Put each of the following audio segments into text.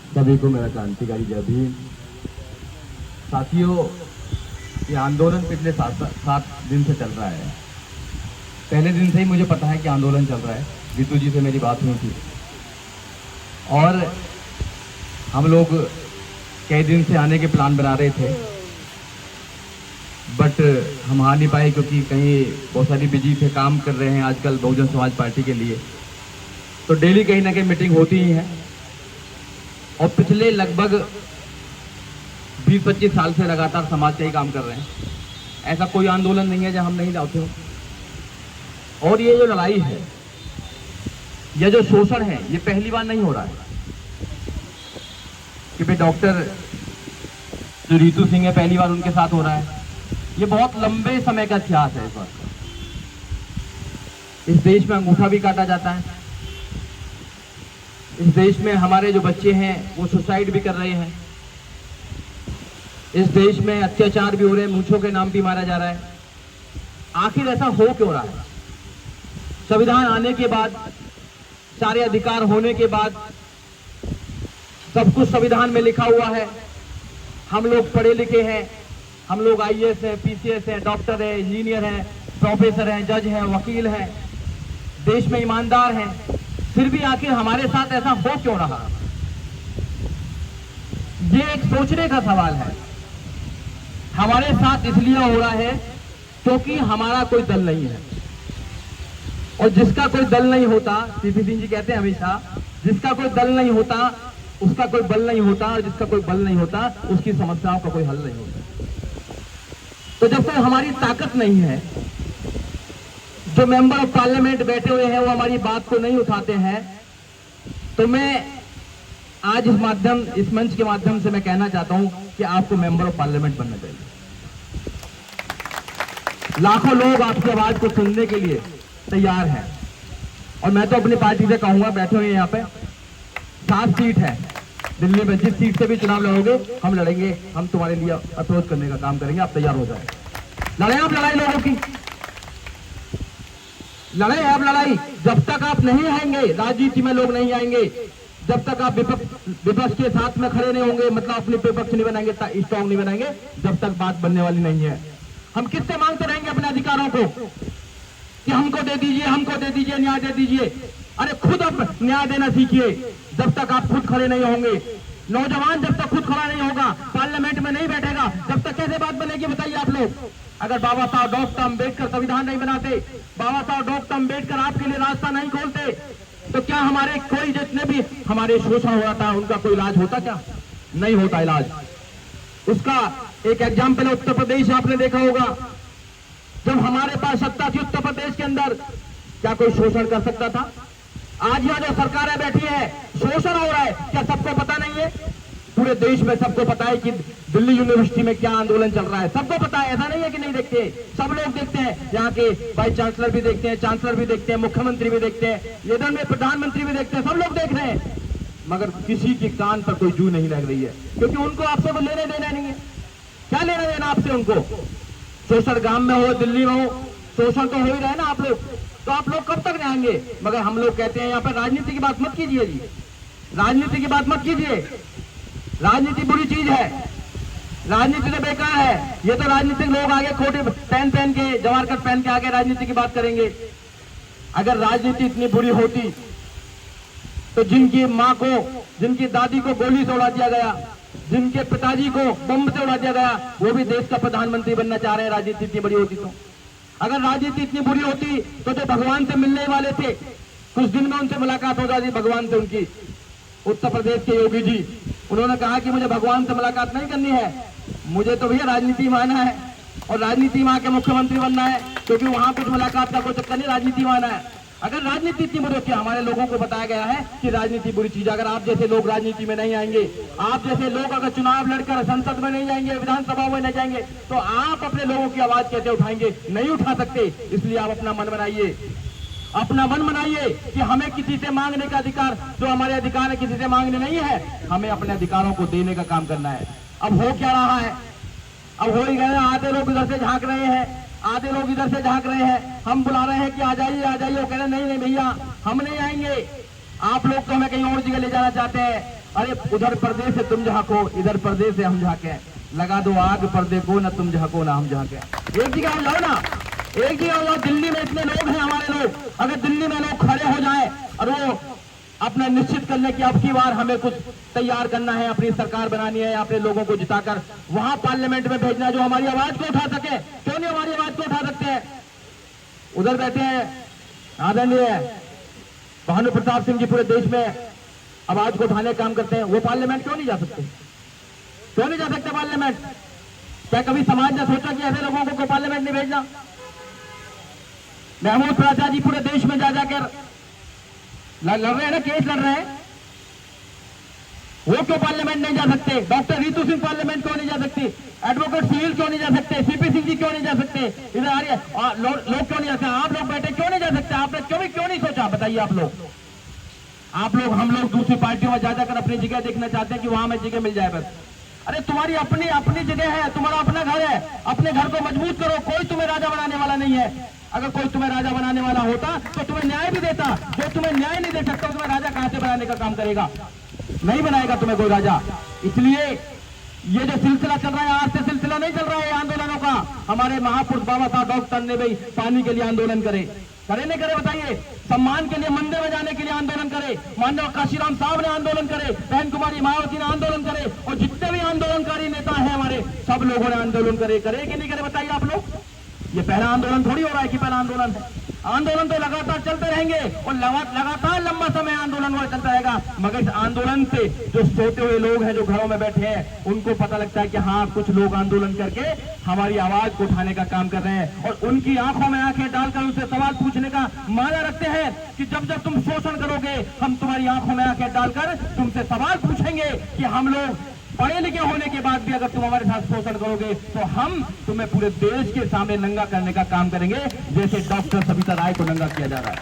सभी को मेरा क्रांतिकारी जय भीम। साथियों, ये आंदोलन पिछले 7 दिन से चल रहा है। पहले दिन से ही मुझे पता है कि आंदोलन चल रहा है। जीतू जी से मेरी बात हुई थी और हम लोग कई दिन से आने के प्लान बना रहे थे, बट हम आ नहीं पाए क्योंकि कहीं बहुत सारी बिजी थे, काम कर रहे हैं आजकल बहुजन समाज पार्टी के लिए। तो डेली कहीं ना कहीं मीटिंग होती ही है और पिछले लगभग 20-25 साल से लगातार समाज का ही काम कर रहे हैं। ऐसा कोई आंदोलन नहीं है जहां हम नहीं जाते हो। और ये जो लड़ाई है, ये जो शोषण है, ये पहली बार नहीं हो रहा है कि भाई डॉक्टर जो रीतू सिंह है पहली बार उनके साथ हो रहा है। ये बहुत लंबे समय का इतिहास है। इस बार इस देश में अंगूठा भी काटा जाता है। इस देश में हमारे जो बच्चे हैं वो सुसाइड भी कर रहे हैं। इस देश में अत्याचार भी हो रहे हैं, मूंछों के नाम भी मारा जा रहा है। आखिर ऐसा हो क्यों रहा है? संविधान आने के बाद, सारे अधिकार होने के बाद, सब कुछ संविधान में लिखा हुआ है। हम लोग पढ़े लिखे हैं, हम लोग IAS हैं, PCS हैं, डॉक्टर हैं, इंजीनियर हैं, प्रोफेसर हैं, जज हैं, वकील हैं, देश में ईमानदार हैं, फिर भी आखिर हमारे साथ ऐसा हो क्यों रहा? ये एक सोचने का सवाल है। हमारे साथ इसलिए हो रहा है क्योंकि हमारा कोई दल नहीं है, और जिसका कोई दल नहीं होता, CP सिंह जी कहते हैं हमेशा, जिसका कोई दल नहीं होता उसका कोई बल नहीं होता, और जिसका कोई बल नहीं होता उसकी समस्याओं का कोई हल नहीं होता। तो जब तक हमारी ताकत नहीं है, जो मेंबर ऑफ पार्लियामेंट बैठे हुए हैं वो हमारी बात को नहीं उठाते हैं, तो मैं आज इस मंच के माध्यम से मैं कहना चाहता हूं कि आपको मेंबर ऑफ पार्लियामेंट बनना चाहिए। लाखों लोग आपकी आवाज को सुनने के लिए तैयार हैं, और मैं तो अपनी पार्टी से कहूंगा, बैठे हुए यहाँ पे 7 सीट है दिल्ली में, जिस सीट से भी चुनाव लड़ोगे हम लड़ेंगे, हम तुम्हारे लिए अप्रोच करने का काम करेंगे। आप तैयार हो जाए, लड़ाई आप लड़ाई लोगों की लड़ाई है। आप लड़ाई जब तक आप नहीं आएंगे, राजनीति में लोग नहीं आएंगे, जब तक आप विपक्ष के साथ में खड़े नहीं होंगे, मतलब अपने विपक्ष नहीं बनाएंगे, स्ट्रॉन्ग नहीं बनाएंगे, जब तक बात बनने वाली नहीं है। हम किससे मांगते रहेंगे अपने अधिकारों को कि हमको दे दीजिए, हमको दे दीजिए, न्याय दे दीजिए? अरे खुद अब न्याय देना सीखिए। जब तक आप खुद खड़े नहीं होंगे, नौजवान जब तक खुद खड़ा नहीं होगा, पार्लियामेंट में नहीं बैठेगा, जब तक कैसे बात बनेगी बताइए आप लोग? अगर बाबा साहब डॉक्टर अम्बेडकर संविधान नहीं बनाते, बाबा साहब डॉक्टर अम्बेडकर आपके लिए रास्ता नहीं खोलते, तो क्या हमारे कोई जितने भी हमारे शोषण हो रहा था उनका कोई इलाज होता? क्या नहीं होता इलाज। उसका एक एग्जाम्पल उत्तर प्रदेश आपने देखा होगा। जब हमारे पास सत्ता थी उत्तर प्रदेश के अंदर, क्या कोई शोषण कर सकता था? आज यहाँ जो सरकारें बैठी है, शोषण हो रहा है, क्या सबको पता नहीं है? पूरे देश में सबको पता है कि दिल्ली यूनिवर्सिटी में क्या आंदोलन चल रहा है, सबको पता है। ऐसा नहीं है कि नहीं देखते, सब लोग देखते हैं। यहाँ के वाइस चांसलर भी देखते हैं, चांसलर भी देखते हैं, मुख्यमंत्री भी देखते हैं, इधर में प्रधानमंत्री भी देखते हैं, सब लोग देख रहे हैं। मगर किसी की कान पर कोई जू नहीं लग रही है, क्योंकि उनको आपसे वो लेने देना नहीं है। क्या लेना देना आपसे उनको? शोषण गांव में हो, दिल्ली में हो, शोषण तो हो ही रहा है ना आप लोग। तो आप लोग कब तक रहेंगे? मगर हम लोग कहते हैं यहाँ पर राजनीति की बात मत कीजिए जी, राजनीति की बात मत कीजिए। राजनीति बुरी चीज है, राजनीति तो बेकार है। ये तो राजनीतिक लोग आगे खोटे पेन पहन के, जवाहरकट पहन के आगे राजनीति की बात करेंगे। अगर राजनीति इतनी बुरी होती तो जिनकी माँ को, जिनकी दादी को गोली से उड़ा दिया गया, जिनके पिताजी को बम से उड़ा दिया गया, वो भी देश का प्रधानमंत्री बनना चाह रहे हैं। राजनीति इतनी बड़ी होती तो, अगर राजनीति इतनी बुरी होती तो जो भगवान से मिलने वाले थे, कुछ दिन में उनसे मुलाकात हो जाती भगवान से उनकी। उत्तर प्रदेश के योगी जी, उन्होंने कहा कि मुझे भगवान से मुलाकात नहीं करनी है, मुझे तो भैया राजनीति में आना है और राजनीति में आके मुख्यमंत्री बनना है, क्योंकि वहां कुछ मुलाकात का कोई चक्कर नहीं, राजनीति में आना है। अगर राजनीति इतनी बुरी होती है, हमारे लोगों को बताया गया है कि राजनीति बुरी चीज। अगर आप जैसे लोग राजनीति में नहीं आएंगे, आप जैसे लोग अगर चुनाव लड़कर संसद में नहीं जाएंगे, विधानसभा में नहीं जाएंगे, तो आप अपने लोगों की आवाज कैसे उठाएंगे? नहीं उठा सकते। इसलिए आप अपना मन बनाइए, अपना मन बनाइए कि हमें किसी से मांगने का अधिकार, जो हमारे अधिकार है, किसी से मांगने नहीं है, हमें अपने अधिकारों को देने का काम करना है। अब हो क्या रहा है? अब हो ही गया, आधे लोग इधर से झांक रहे हैं, आधे लोग इधर से झांक रहे हैं, हम बुला रहे हैं कि आ जाइए आ जाइए, वो कह रहे नहीं नहीं भैया हम नहीं आएंगे, आप लोग तो हमें कहीं और जगह ले जाना चाहते हैं। अरे उधर पर्दे से तुम झांको, इधर पर्दे से हम झांके, लगा दो आग पर्दे को, ना तुम झांको ना हम झांके। एक जगह हो जाओ ना, एक जगह हो जाओ। दिल्ली में इतने लोग हैं हमारे लोग, अगर दिल्ली में लोग खड़े हो जाए और वो अपना निश्चित कर ले कि अब की बार हमें कुछ तैयार करना है, अपनी सरकार बनानी है, अपने लोगों को जिताकर वहां पार्लियामेंट में भेजना जो हमारी आवाज को उठा सके, क्यों नहीं हमारी आवाज को उठा सकते हैं? उधर बैठे हैं आदरणीय भानु प्रताप सिंह जी, पूरे देश में आवाज को उठाने का काम करते हैं, वो पार्लियामेंट क्यों नहीं जा सकते? क्यों नहीं जा सकते पार्लियामेंट? क्या कभी समाज ने सोचा कि ऐसे लोगों को पार्लियामेंट नहीं भेजना? महमूद प्राचा जी पूरे देश में जा जाकर लड़ रहे हैं ना, केस लड़ रहे हैं, वो क्यों पार्लियामेंट नहीं जा सकते? डॉक्टर रितु सिंह पार्लियामेंट क्यों नहीं जा सकती? एडवोकेट सुनील क्यों नहीं जा सकते? सीपी सिंह जी क्यों नहीं जा सकते? इधर आ रही है लोग क्यों नहीं जा सकते? आप लोग बैठे क्यों नहीं जा सकते? आपने क्यों नहीं सोचा? बताइए आप लोग हम लोग दूसरी पार्टियों में जाकर अपनी जगह देखना चाहते हैं कि वहां में जगह मिल जाए बस। अरे तुम्हारी अपनी जगह है, तुम्हारा अपना घर है, अपने घर को मजबूत करो। कोई तुम्हें राजा बनाने वाला नहीं है। अगर कोई तुम्हें राजा बनाने वाला होता तो तुम्हें न्याय भी देता। जो तुम्हें न्याय नहीं दे सकता तुम्हें राजा कहां से बनाने का काम करेगा? नहीं बनाएगा तुम्हें कोई राजा। इसलिए ये जो सिलसिला चल रहा है, आज से सिलसिला नहीं चल रहा है आंदोलनों का। हमारे महापुरुष बाबा साहब डॉक्टर ने भाई पानी के लिए आंदोलन करे नहीं करे? बताइए। सम्मान के लिए मंदिर में जाने के लिए आंदोलन करे, माननीय काशीराम साहब ने आंदोलन करे, बहन कुमारी मायावती ने आंदोलन करे, और जितने भी आंदोलनकारी नेता हैं हमारे, सब लोगों ने आंदोलन करे कि नहीं करे? बताइए आप लोग। ये पहला आंदोलन थोड़ी हो रहा है कि पहला आंदोलन है। आंदोलन तो लगातार चलते रहेंगे और लगातार लंबा समय आंदोलन वो चलता रहेगा। मगर इस आंदोलन से जो सोते हुए लोग हैं, जो घरों में बैठे हैं, उनको पता लगता है कि हाँ, कुछ लोग आंदोलन करके हमारी आवाज को उठाने का काम कर रहे हैं, और उनकी आंखों में आंखें डालकर उनसे सवाल पूछने का माना रखते हैं कि जब जब तुम शोषण करोगे, हम तुम्हारी आंखों में आंखें डालकर तुमसे सवाल पूछेंगे कि हम लोग पढ़े लिखे होने के बाद भी अगर तुम हमारे साथ शोषण करोगे तो हम तुम्हें पूरे देश के सामने नंगा करने का काम करेंगे, जैसे डॉक्टर सविता राय को नंगा किया जा रहा है।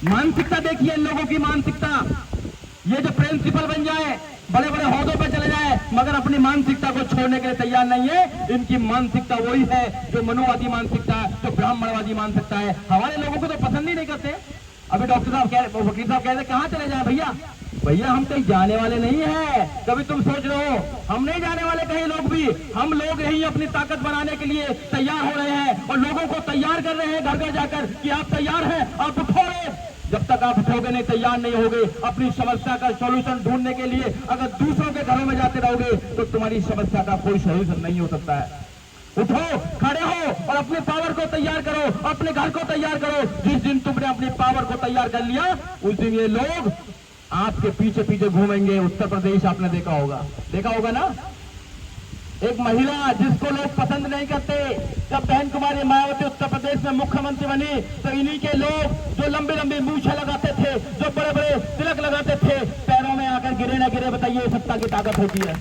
मानसिकता देखिए इन लोगों की मानसिकता। ये जो प्रिंसिपल बन जाए, बड़े बड़े ओहदों पर चले जाए, मगर अपनी मानसिकता को छोड़ने के लिए तैयार नहीं है। इनकी मानसिकता वही है जो मनुवादी मानसिकता, जो ब्राह्मणवादी मानसिकता है। हमारे लोगों को तो पसंद ही नहीं करते। अभी डॉक्टर साहब वकील साहब कह रहे कहां चले जाए? भैया हम कहीं जाने वाले नहीं है। कभी तुम सोच रहे हो हम नहीं जाने वाले कहीं लोग भी। हम लोग यही अपनी ताकत बनाने के लिए तैयार हो रहे हैं और लोगों को तैयार कर रहे हैं घर घर जाकर कि आप तैयार हैं, आप उठोगे। जब तक आप उठोगे नहीं, तैयार नहीं होगे अपनी समस्या का सॉल्यूशन ढूंढने के लिए, अगर दूसरों के घरों में जाते रहोगे तो तुम्हारी समस्या का कोई सॉल्यूशन नहीं हो सकता है। उठो, खड़े हो और अपने पावर को तैयार करो, अपने घर को तैयार करो। जिस दिन तुमने अपनी पावर को तैयार कर लिया, उस दिन ये लोग आपके पीछे पीछे घूमेंगे। उत्तर प्रदेश आपने देखा होगा ना, एक महिला जिसको लोग पसंद नहीं करते, जब बहन कुमारी मायावती उत्तर प्रदेश में मुख्यमंत्री बनी तो इन्हीं के लोग जो लंबी लंबी मूछें लगाते थे, जो बड़े बड़े तिलक लगाते थे, पैरों में आकर गिरे ना गिरे। बताइए, सत्ता की ताकत होती है,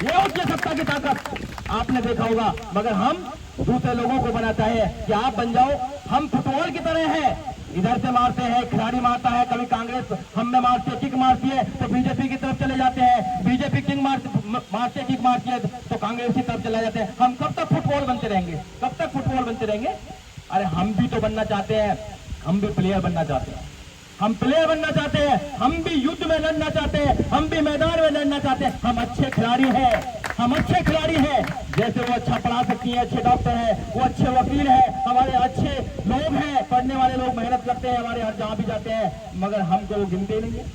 ये होती है सत्ता की ताकत। आपने देखा होगा। मगर हम दूसरे लोगों को बनाता है कि आप बन जाओ। हम फुटबॉल की तरह हैं, इधर से मारते हैं, खिलाड़ी मारता है, कभी कांग्रेस हम में मारती है, किक मारती है तो बीजेपी की तरफ चले जाते हैं, बीजेपी किक मारती है, किक मारती है तो कांग्रेस की तरफ चले जाते हैं। हम कब तक फुटबॉल बनते रहेंगे? कब तक फुटबॉल बनते रहेंगे? अरे हम भी तो बनना चाहते हैं, हम भी प्लेयर बनना चाहते हैं, हम प्लेयर बनना चाहते हैं, हम भी युद्ध में लड़ना चाहते हैं, हम भी मैदान में लड़ना चाहते हैं। हम अच्छे खिलाड़ी हैं, हम अच्छे खिलाड़ी हैं। जैसे वो अच्छा पढ़ा सकती हैं, अच्छे डॉक्टर हैं, वो अच्छे वकील हैं, हमारे अच्छे लोग हैं, पढ़ने वाले लोग मेहनत करते हैं हमारे हर जहां भी जाते हैं। मगर हमको वो गिनते नहीं है,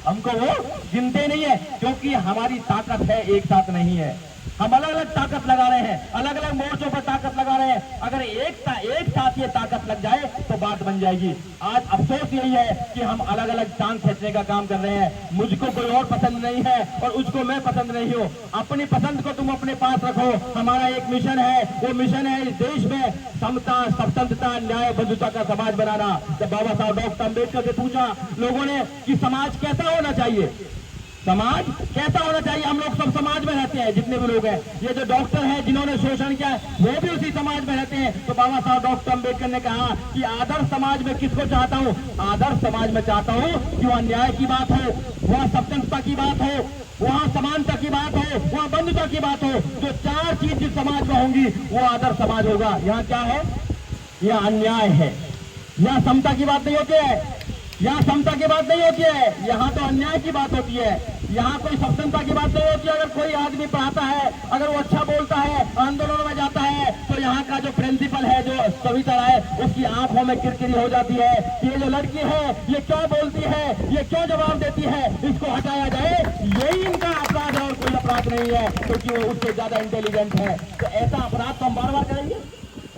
हमको वो गिनते नहीं है, क्योंकि हमारी ताकत है एक साथ नहीं है। हम अलग अलग ताकत लगा रहे हैं, अलग अलग मोर्चों पर ताकत लगा रहे हैं। अगर एक साथ ये ताकत लग जाए तो बात बन जाएगी। आज अफसोस यही है कि हम अलग अलग टांग खींचने का काम कर रहे हैं। मुझको कोई और पसंद नहीं है और उसको मैं पसंद नहीं हूँ। अपनी पसंद को तुम अपने पास रखो। हमारा एक मिशन है, वो मिशन है इस देश में समता, स्वतंत्रता, न्याय, बंधुता का समाज बनाना। जब बाबा साहब डॉक्टर अम्बेडकर से पूछा लोगों ने कि समाज कैसा होना चाहिए, समाज कैसा होना चाहिए? हम लोग सब समाज में रहते हैं, जितने भी लोग हैं। ये जो डॉक्टर हैं जिन्होंने शोषण किया है वो भी उसी समाज में रहते हैं। तो बाबा साहब डॉक्टर अम्बेडकर ने कहा कि आदर्श समाज में किसको चाहता हूँ? आदर्श समाज में चाहता हूँ कि वहाँ न्याय की बात हो, वहाँ सत्यनिष्ठा की बात हो, वहाँ समानता की बात हो, वहाँ बंधुता की बात हो। जो चार चीज जिस समाज में होंगी वो आदर्श समाज होगा। यहाँ क्या है? यहाँ अन्याय है। यहाँ समता की बात नहीं होती है, यहाँ समता की बात नहीं होती है, यहाँ तो अन्याय की बात होती है। यहाँ कोई सत्यनिष्ठा की बात नहीं होती है। अगर कोई आदमी पढ़ाता है, अगर वो अच्छा बोलता है, आंदोलनों में जाता है, तो यहाँ का जो प्रिंसिपल है, जो कविता है, उसकी आंखों में किरकिरी हो जाती है। ये जो लड़की है ये क्या बोलती है, ये क्यों जवाब देती है, इसको हटाया जाए। यही इनका अपराध है और कोई अपराध नहीं है, क्योंकि वो उससे ज्यादा इंटेलिजेंट है। तो ऐसा अपराध तो हम बार बार करेंगे,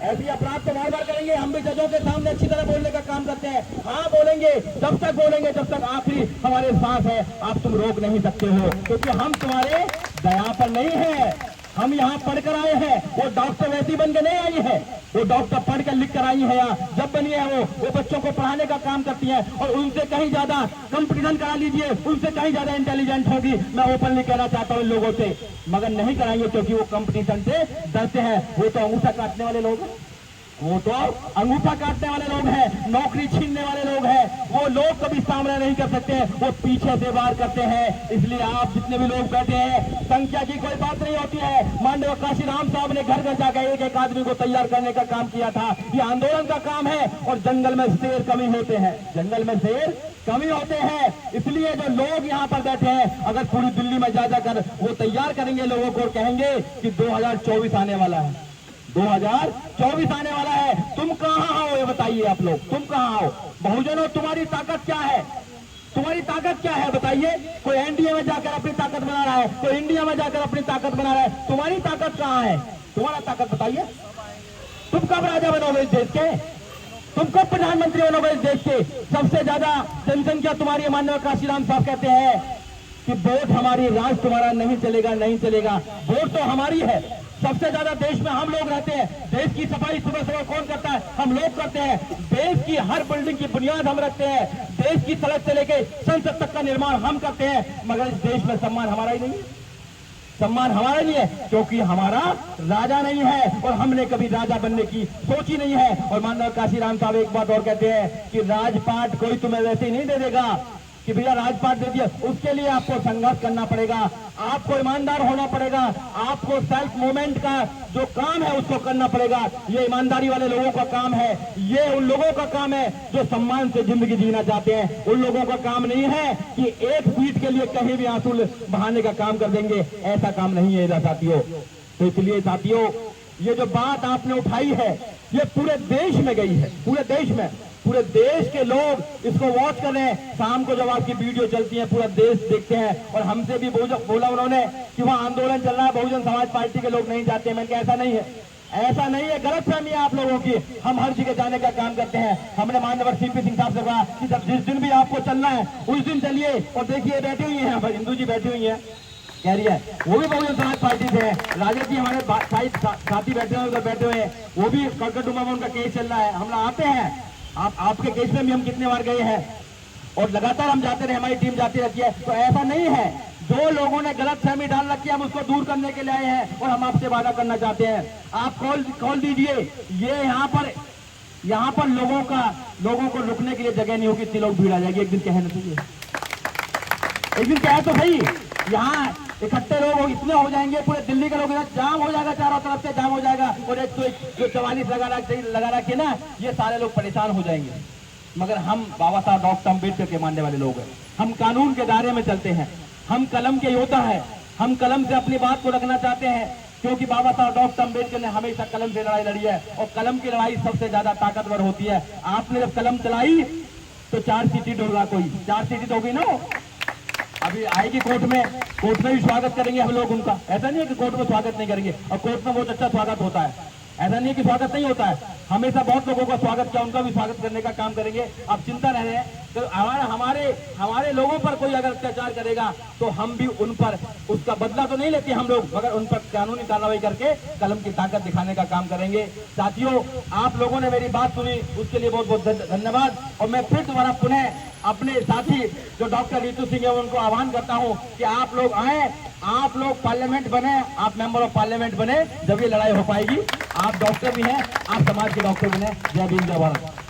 ऐसी अपराध तो बार बार करेंगे। हम भी जजों के सामने अच्छी तरह बोलने का काम करते हैं। हाँ बोलेंगे, जब तक बोलेंगे जब तक आखिरी हमारे सांस है। आप तुम रोक नहीं सकते हो, क्योंकि हम तुम्हारे दया पर नहीं है। हम यहाँ पढ़कर आए हैं। वो डॉक्टर वैसी बन के नहीं आई है, वो डॉक्टर पढ़कर लिख कर आई है। यहाँ जब बनी है वो बच्चों को पढ़ाने का काम करती है और उनसे कहीं ज्यादा कंपटीशन करा लीजिए, उनसे कहीं ज्यादा इंटेलिजेंट होगी। मैं ओपनली कहना चाहता हूँ इन लोगों से, मगर नहीं कराएंगे क्योंकि वो कंपटीशन से डरते हैं। वो तो अंगूठा काटने वाले लोग हैं, वो तो अंगूठा काटने वाले लोग हैं, नौकरी छीनने वाले लोग हैं। वो लोग कभी सामना नहीं कर सकते, वो पीछे से वार करते हैं। इसलिए आप जितने भी लोग बैठे हैं, संख्या की कोई बात नहीं होती है। माननीय काशीराम साहब ने घर घर जाकर एक एक आदमी को तैयार करने का काम किया था। ये आंदोलन का काम है। और जंगल में शेर कमी होते हैं, जंगल में शेर कमी होते हैं। इसलिए जो लोग यहाँ पर बैठे हैं, अगर पूरी दिल्ली में जा जाकर वो तैयार करेंगे लोगों को, कहेंगे कि 2024 आने वाला है, 2024 आने वाला है। तुम कहां हो ये बताइए आप लोग, तुम कहां हो? बहुजनों, तुम्हारी ताकत क्या है? तुम्हारी ताकत क्या है बताइए? कोई एनडीए में जाकर अपनी ताकत बना रहा है, कोई इंडिया में जाकर अपनी ताकत बना रहा है। तुम्हारी ताकत कहां है? तुम्हारा ताकत बताइए। तुम कब राजा बनोगे इस देश के? तुम कब प्रधानमंत्री बनोगे इस देश के? सबसे ज्यादा जनसंख्या तुम्हारी। माननीय काशीराम साहब कहते हैं कि वोट हमारी, राज तुम्हारा नहीं चलेगा, नहीं चलेगा। वोट तो हमारी है। सबसे ज्यादा देश में हम लोग रहते हैं। देश की सफाई सुबह सुबह कौन करता है? हम लोग करते हैं। देश की हर बिल्डिंग की बुनियाद हम रखते हैं। देश की सड़क से लेके संसद तक का निर्माण हम करते हैं। मगर इस देश में सम्मान हमारा ही नहीं है, सम्मान हमारा नहीं है, क्योंकि हमारा राजा नहीं है और हमने कभी राजा बनने की सोची नहीं है। और माननीय काशीराम साहब एक बात और कहते हैं कि राजपाट कोई तुम्हें वैसे ही नहीं दे देगा कि भैया राजपाट दे दिया। उसके लिए आपको संघर्ष करना पड़ेगा, आपको ईमानदार होना पड़ेगा, आपको सेल्फ मूवमेंट का जो काम है उसको करना पड़ेगा। ये ईमानदारी वाले लोगों का काम है, ये उन लोगों का काम है जो सम्मान से जिंदगी जीना चाहते हैं। उन लोगों का काम नहीं है कि एक सीट के लिए कहीं भी आंसू बहाने का काम कर देंगे, ऐसा काम नहीं है साथियों। तो इसलिए साथियों, ये जो बात आपने उठाई है ये पूरे देश में गई है, पूरे देश में, पूरे देश के लोग इसको वॉच कर रहे हैं। शाम को जब आपकी वीडियो चलती है पूरा देश देखते हैं। और हमसे भी बोला उन्होंने कि वहां आंदोलन चल रहा है, बहुजन समाज पार्टी के लोग नहीं जाते। मैंने कहा ऐसा नहीं है, ऐसा नहीं है, गलतफहमी है आप लोगों की। हम हर जगह जाने का काम करते हैं। हमने माननीय सीपी सिंह साहब से कहा कि जब जिस दिन भी आपको चलना है उस दिन चलिए। और देखिए बैठी हुई है यहाँ पर हिंदू जी, बैठी हुई है, कह रही है वो भी बहुजन समाज पार्टी से है। राजा जी हमारे साथी बैठे हुए, उधर बैठे हुए हैं, वो भी कड़कड़डुमा में उनका केस चल रहा है। हम लोग आते हैं, आपके केस में भी हम कितने बार गए हैं और लगातार हम जाते रहे, हमारी टीम जाती रहती है। तो ऐसा नहीं है, जो लोगों ने गलत फहमी डाल रखी है हम उसको दूर करने के लिए आए हैं और हम आपसे वादा करना चाहते हैं। आप कॉल दीजिए। ये यहाँ पर लोगों को रुकने के लिए जगह नहीं होगी, इतनी लोग भीड़ आ जाएगी। एक दिन कहना चाहिए, एक दिन कहे तो सही, यहाँ इकट्ठे लोग इतने हो जाएंगे, पूरे दिल्ली के लोग जाम हो जाएगा, चारों तरफ से जाम हो जाएगा। और एक तो जो 44 लगा रखे ना, ये सारे लोग परेशान हो जाएंगे। मगर हम बाबा साहब डॉक्टर अम्बेडकर के मानने वाले लोग हैं। हम कानून के दायरे में चलते हैं, हम कलम के योद्धा हैं, हम कलम से अपनी बात को रखना चाहते हैं। क्योंकि बाबा साहब डॉक्टर अम्बेडकर ने हमेशा कलम से लड़ाई लड़ी है और कलम की लड़ाई सबसे ज्यादा ताकतवर होती है। आपने जब कलम चलाई तो 4 सीटें होगा, कोई 4 सीटें होगी ना, अभी आएगी कोर्ट में भी स्वागत करेंगे हम लोग उनका। ऐसा नहीं है कि कोर्ट में स्वागत नहीं करेंगे, और कोर्ट में बहुत अच्छा स्वागत होता है, ऐसा नहीं है कि स्वागत नहीं होता है। हमेशा बहुत लोगों का स्वागत किया, उनका भी स्वागत करने का काम करेंगे। आप चिंता रह रहे हैं तो हमारे लोगों पर कोई अगर अत्याचार करेगा तो हम भी उन पर उसका बदला तो नहीं लेते हम लोग, मगर उन पर कानूनी कार्रवाई करके कलम की ताकत दिखाने का काम करेंगे। साथियों, आप लोगों ने मेरी बात सुनी, उसके लिए बहुत बहुत धन्यवाद। और मैं फिर दोबारा पुनः अपने साथी जो डॉक्टर रितु सिंह है उनको आह्वान करता हूं कि आप लोग आए, आप लोग पार्लियामेंट बने, आप मेंबर ऑफ पार्लियामेंट बने, जब ये लड़ाई हो पाएगी। आप डॉक्टर भी हैं, आप समाज के डॉक्टर बने। जय भीम, जय भारत।